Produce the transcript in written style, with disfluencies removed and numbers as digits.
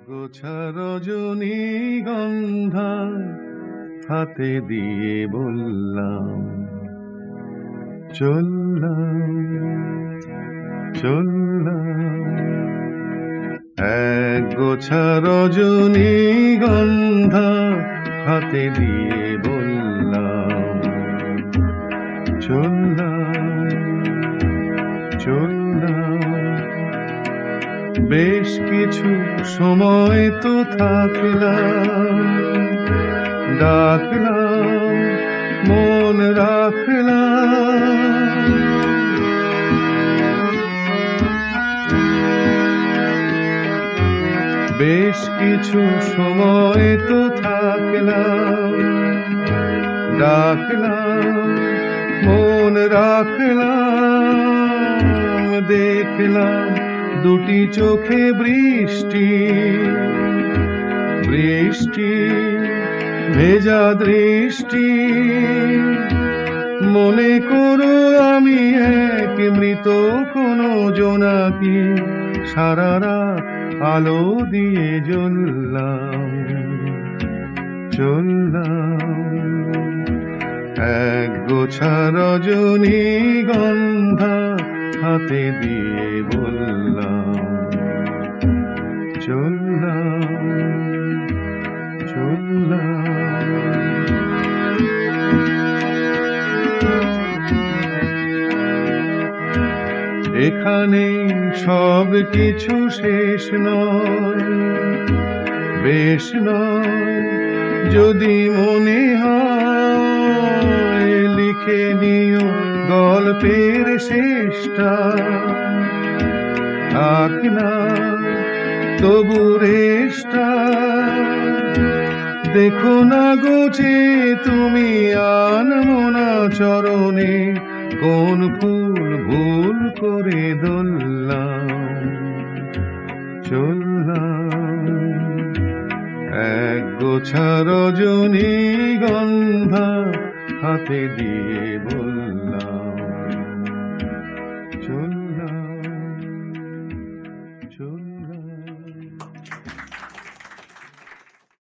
গোছা রজনীগন্ধা হাতে দিয়ে বললাম, চললাম চললাম। এক গোছা রজনীগন্ধা হাতে দিয়ে বললাম, চললাম চললাম। বেশ কিছু সময় তো থাকলাম, ডাকলাম, মন রাখলাম। বেশ কিছু সময় তো থাকলাম, ডাকলাম, মন রাখলাম। দেখলাম দুটি চোখে বৃষ্টি, বৃষ্টি ভেজা দৃষ্টি। মনে করো আমি এক মৃত কোনো জোনাকি, সারা রাত আলো দিয়ে জ্বললাম, চললাম। এক গোছা রজনীগন্ধা হাতে দিয়ে বললাম, চললাম চললাম। এখানে সব কিছু শেষ নয়, বেশ নয়। যদি মনে হয় লিখে নিও গল্পের শেষটা, থাক না তবু রেশটা। দেখো না গোছে তুমি আনমনা চরণে, কোন ফুল ভুল করে দোললাম, চললাম। এক গোছা রজনীগন্ধা হাতে দিয়ে বললাম,